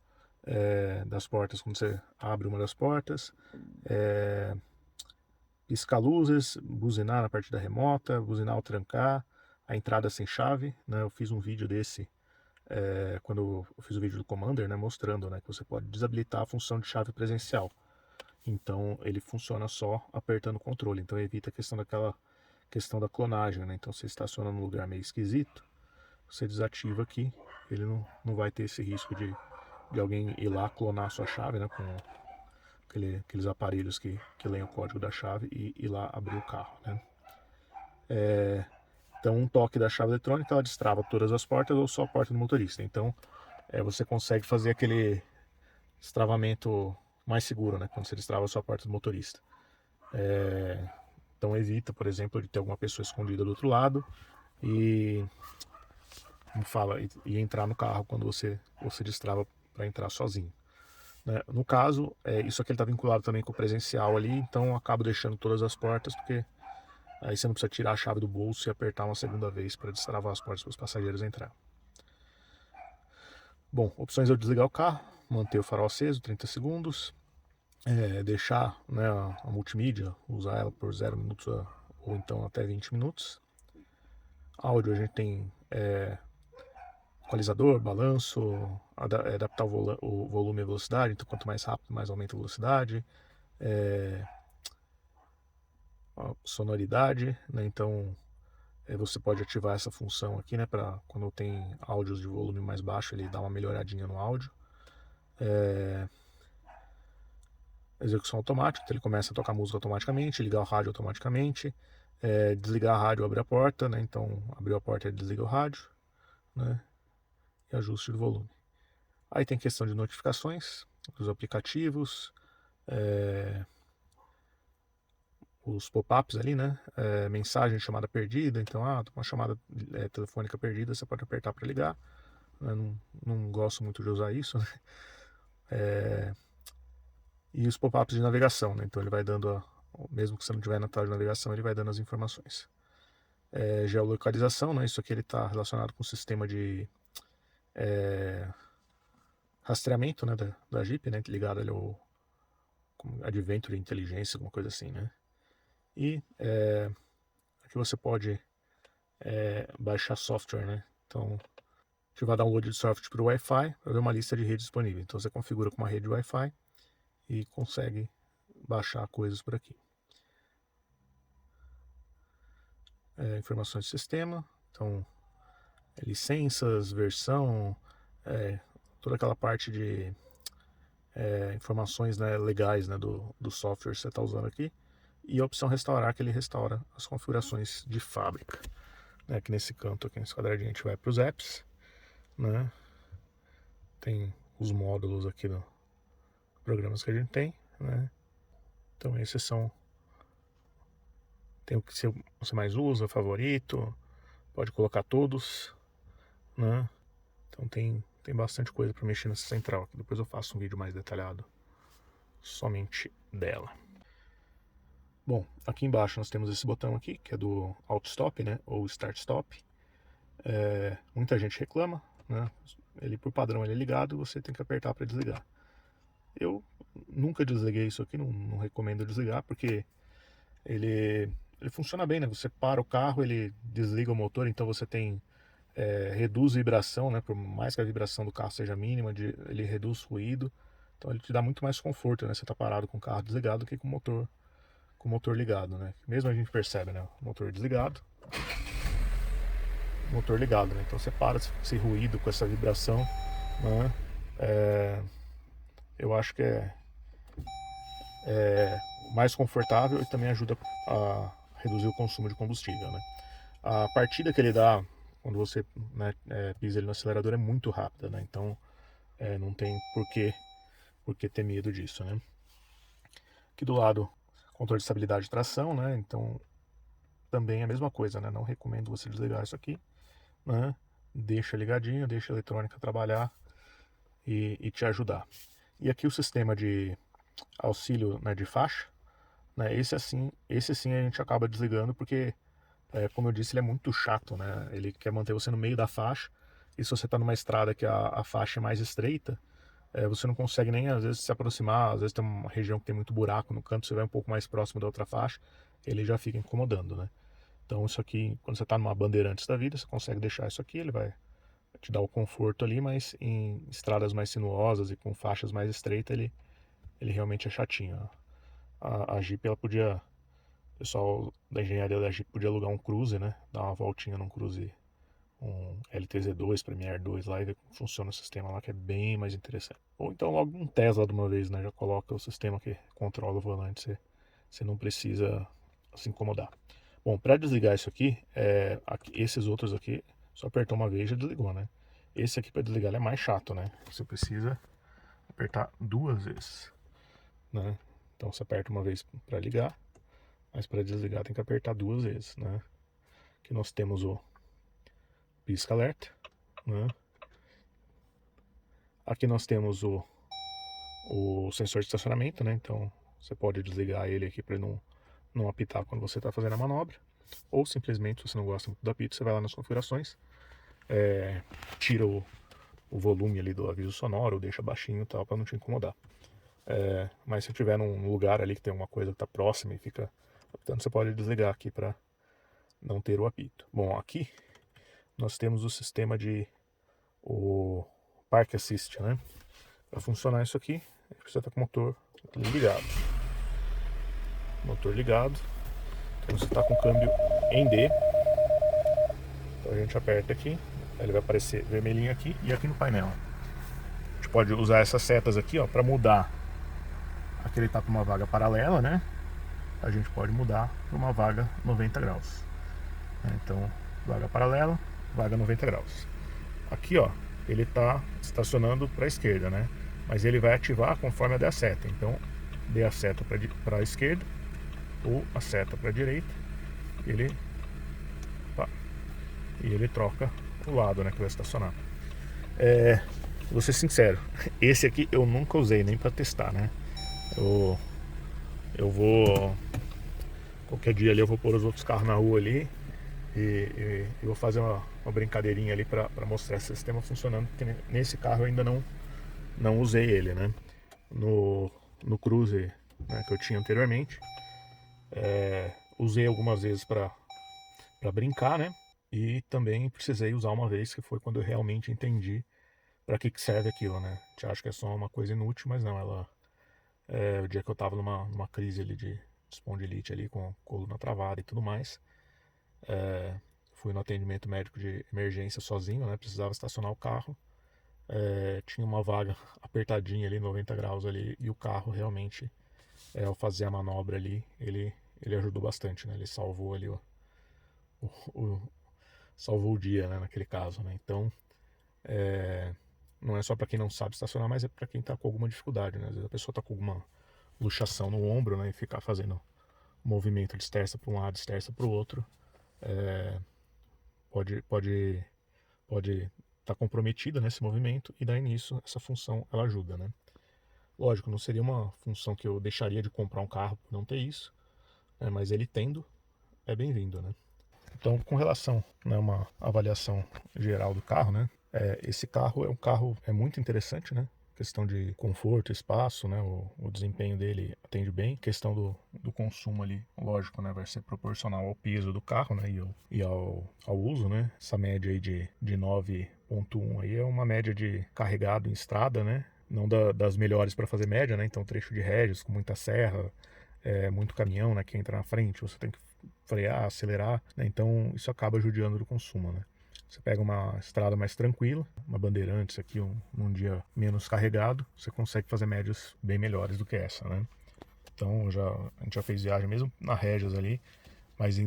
das portas quando você abre uma das portas. Piscar luzes, buzinar na partida remota, buzinar ao trancar, a entrada sem chave, né? Eu fiz um vídeo desse quando eu fiz o vídeo do Commander, né, mostrando, né, que você pode desabilitar a função de chave presencial. Então ele funciona só apertando o controle, então evita a questão questão da clonagem, né? Então você estaciona num lugar meio esquisito, você desativa aqui, ele não vai ter esse risco de alguém ir lá clonar a sua chave, né, com aqueles aparelhos que leem o código da chave e ir lá abrir o carro, né? Então um toque da chave eletrônica, ela destrava todas as portas ou só a porta do motorista. Então você consegue fazer aquele destravamento mais seguro, né, quando você destrava só a porta do motorista. Então evita, por exemplo, de ter alguma pessoa escondida do outro lado e entrar no carro quando você destrava para entrar sozinho, né? No caso, isso aqui está vinculado também com o presencial ali, então eu acabo deixando todas as portas, porque aí você não precisa tirar a chave do bolso e apertar uma segunda vez para destravar as portas para os passageiros entrar. Bom, opções é eu desligar o carro, manter o farol aceso 30 segundos, deixar, né, a multimídia, usar ela por 0 minutos ou então até 20 minutos. Áudio, a gente tem equalizador, balanço, adaptar o volume e a velocidade, então quanto mais rápido, mais aumenta a velocidade. A sonoridade, né? Então você pode ativar essa função aqui, né, para quando tem áudios de volume mais baixo, ele dá uma melhoradinha no áudio. Execução automática, então ele começa a tocar música automaticamente, ligar o rádio automaticamente, desligar a rádio, abre a porta, né? Então abriu a porta, ele desliga o rádio, né? E ajuste do volume. Aí tem questão de notificações, os aplicativos, os pop-ups ali, né? Mensagem, chamada perdida, então uma chamada telefônica perdida, você pode apertar para ligar. Eu não gosto muito de usar isso, né? E os pop-ups de navegação, né? Então ele vai dando, mesmo que você não tiver na tela de navegação, ele vai dando as informações. geolocalização, né? Isso aqui ele está relacionado com o sistema de rastreamento, né, da Jeep, né, ligado ali ao Adventure Inteligência, alguma coisa assim, né? E aqui você pode baixar software, né? Então, ativar download de software para o Wi-Fi, para ver uma lista de redes disponível. Então você configura com uma rede Wi-Fi e consegue baixar coisas por aqui. Informações de sistema, então licenças, versão, toda aquela parte de informações, né, legais, né, do software que você está usando aqui. E a opção restaurar, que ele restaura as configurações de fábrica. Aqui nesse canto, aqui nesse quadradinho, a gente vai para os apps, né? Tem os módulos aqui dos programas que a gente tem, né? Então esses são, tem o que você mais usa, favorito, pode colocar todos, né? Então tem bastante coisa para mexer nessa central. Depois eu faço um vídeo mais detalhado somente dela. Bom, aqui embaixo nós temos esse botão aqui, que é do Auto Stop, né? Ou Start Stop. Muita gente reclama, né? Ele por padrão ele é ligado, você tem que apertar para desligar. Eu nunca desliguei isso aqui, não recomendo desligar, porque ele funciona bem, né? Você para o carro, ele desliga o motor, então você tem reduz a vibração, né? Por mais que a vibração do carro seja mínima, ele reduz o ruído, então ele te dá muito mais conforto, né? Você tá parado com o carro desligado do que com o motor ligado, né? Mesmo a gente percebe, né? O motor desligado, motor ligado, né? Então você para com esse ruído, com essa vibração, né? Eu acho que é mais confortável e também ajuda a reduzir o consumo de combustível, né? A partida que ele dá quando você, né, pisa ele no acelerador é muito rápida, né? Então não tem por que ter medo disso, né? Aqui do lado, controle de estabilidade de tração, né? Então também é a mesma coisa, né? Não recomendo você desligar isso aqui, né? Deixa ligadinho, deixa a eletrônica trabalhar e te ajudar. E aqui o sistema de auxílio, né, de faixa, né? Esse sim a gente acaba desligando porque, como eu disse, ele é muito chato, né? Ele quer manter você no meio da faixa, e se você está numa estrada que a faixa é mais estreita, você não consegue nem às vezes se aproximar. Às vezes tem uma região que tem muito buraco no canto, você vai um pouco mais próximo da outra faixa, ele já fica incomodando, né? Então isso aqui, quando você está numa Bandeirantes da vida, você consegue deixar isso aqui, ele vai te dar o conforto ali, mas em estradas mais sinuosas e com faixas mais estreitas, ele realmente é chatinho. A Jeep, ela podia, o pessoal da engenharia da Jeep podia alugar um Cruze, né? Dar uma voltinha num Cruze, um LTZ2, Premier 2 lá, e ver como funciona o sistema lá, que é bem mais interessante. Ou então logo um Tesla de uma vez, né? Já coloca o sistema que controla o volante, você não precisa se incomodar. Bom, para desligar isso aqui, esses outros aqui, só apertou uma vez e já desligou, né? Esse aqui para desligar é mais chato, né? Você precisa apertar 2 vezes, né? Então você aperta uma vez para ligar, mas para desligar tem que apertar 2 vezes, né? Aqui nós temos o pisca-alerta, né? Aqui nós temos o sensor de estacionamento, né? Então você pode desligar ele aqui para ele não apitar quando você está fazendo a manobra, ou simplesmente, se você não gosta muito do apito, você vai lá nas configurações, tira o volume ali do aviso sonoro, ou deixa baixinho e tal, para não te incomodar. Mas se tiver num lugar ali que tem uma coisa que está próxima e fica apitando, você pode desligar aqui para não ter o apito. Bom, aqui nós temos o sistema o Park Assist, né? Para funcionar isso aqui, a gente precisa estar com o motor ligado. Motor ligado. Então você está com o câmbio em D. Então a gente aperta aqui, ele vai aparecer vermelhinho aqui e aqui no painel. A gente pode usar essas setas aqui, ó, para mudar. Aqui ele está para uma vaga paralela, né? A gente pode mudar para uma vaga 90 graus. Então, vaga paralela, vaga 90 graus. Aqui, ó, ele está estacionando para a esquerda, né? Mas ele vai ativar conforme eu der a seta. Então, dê a seta para a esquerda ou a seta para a direita, e ele troca o lado, né, que vai estacionar. Vou ser sincero, esse aqui eu nunca usei nem para testar, né? Eu vou qualquer dia ali eu vou pôr os outros carros na rua ali E eu vou fazer uma brincadeirinha ali para mostrar esse sistema funcionando, porque nesse carro eu ainda não usei ele, né? No Cruze, né, que eu tinha anteriormente, usei algumas vezes para brincar, né? E também precisei usar uma vez, que foi quando eu realmente entendi para que serve aquilo, né? A gente acha que é só uma coisa inútil, mas não, o dia que eu tava numa crise ali de espondilite ali, com coluna travada e tudo mais, fui no atendimento médico de emergência sozinho, né? Precisava estacionar o carro, tinha uma vaga apertadinha ali, 90 graus ali, e o carro realmente, ao fazer a manobra ali, ele ajudou bastante, né? Ele salvou ali o, o- salvou o dia, né? Naquele caso, né? Então, não é só para quem não sabe estacionar, mas é para quem está com alguma dificuldade, né? Às vezes a pessoa está com alguma luxação no ombro, né? E ficar fazendo movimento de esterça para um lado, esterça para o outro, pode pode estar comprometida nesse movimento, e daí nisso essa função ela ajuda, né? Lógico, não seria uma função que eu deixaria de comprar um carro por não ter isso, né? Mas ele tendo é bem-vindo, né? Então, com relação, né, uma avaliação geral do carro, né? Esse carro é um carro muito interessante, né? Questão de conforto, espaço, né? O desempenho dele atende bem. Questão do consumo ali, lógico, né? Vai ser proporcional ao peso do carro, né? E ao uso, né? Essa média aí de 9,1 aí é uma média de carregado em estrada, né? Não das melhores para fazer média, né? Então, trecho de régios com muita serra, muito caminhão, né? Que entra na frente, você tem que frear, acelerar, né? Então isso acaba judiando do consumo, né? Você pega uma estrada mais tranquila, uma Bandeirantes aqui, num dia menos carregado, você consegue fazer médias bem melhores do que essa, né? Então a gente já fez viagem mesmo na Régias ali, mas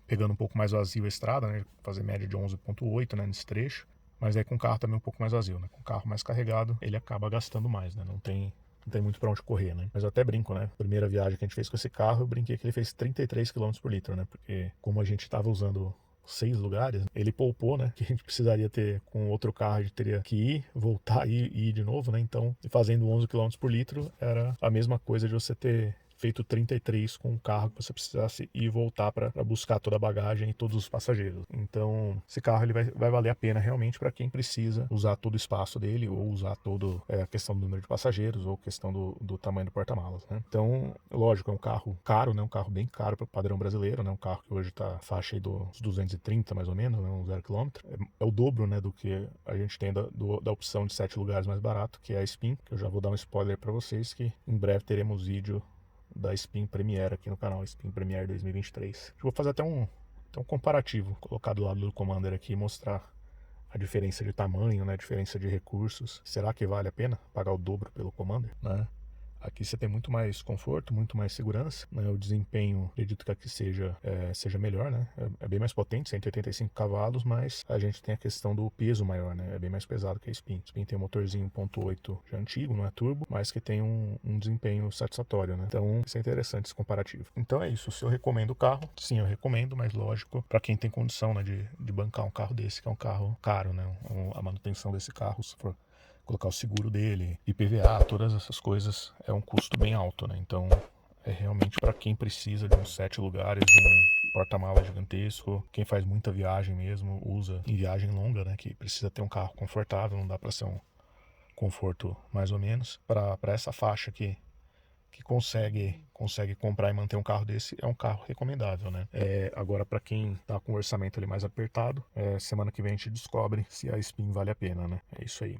pegando um pouco mais vazio a estrada, né? Fazer média de 11,8, né, nesse trecho. Mas aí com o carro também um pouco mais vazio, né? Com o carro mais carregado, ele acaba gastando mais, né? Não tem muito para onde correr, né? Mas eu até brinco, né? Primeira viagem que a gente fez com esse carro, eu brinquei que ele fez 33 km por litro, né? Porque como a gente estava usando 6 lugares, ele poupou, né? Que a gente precisaria ter com outro carro, a gente teria que ir, voltar e ir de novo, né? Então, fazendo 11 km por litro, era a mesma coisa de você ter feito 33 com um carro que você precisasse ir e voltar para buscar toda a bagagem e todos os passageiros. Então, esse carro ele vai valer a pena realmente para quem precisa usar todo o espaço dele, ou usar todo a questão do número de passageiros, ou questão do tamanho do porta-malas, né? Então, lógico, é um carro caro, né? Um carro bem caro para o padrão brasileiro, né? Um carro que hoje está faixa aí dos 230 mais ou menos, né? Um 0 km. É o dobro, né? Do que a gente tem da opção de 7 lugares mais barato, que é a Spin, que eu já vou dar um spoiler para vocês, que em breve teremos vídeo da Spin Premiere aqui no canal, Spin Premiere 2023. Eu vou fazer até um comparativo, colocar do lado do Commander aqui e mostrar a diferença de tamanho, né, a diferença de recursos. Será que vale a pena pagar o dobro pelo Commander, né? Aqui você tem muito mais conforto, muito mais segurança, né? O desempenho, acredito que aqui seja melhor, né? É bem mais potente, 185 cavalos, mas a gente tem a questão do peso maior, né? É bem mais pesado que a Spin. A Spin tem um motorzinho 1.8 já antigo, não é turbo, mas que tem um desempenho satisfatório, né? Então, isso é interessante esse comparativo. Então é isso, se eu recomendo o carro, sim, eu recomendo, mas lógico, para quem tem condição, né, de bancar um carro desse, que é um carro caro, né? A manutenção desse carro, se for colocar o seguro dele, IPVA, todas essas coisas, é um custo bem alto, né? Então, é realmente para quem precisa de uns 7 lugares, de um porta-mala gigantesco, quem faz muita viagem mesmo, usa em viagem longa, né? Que precisa ter um carro confortável, não dá para ser um conforto mais ou menos. Para essa faixa que consegue comprar e manter um carro desse, é um carro recomendável, né? Agora, para quem tá com o orçamento ali mais apertado, semana que vem a gente descobre se a Spin vale a pena, né? É isso aí.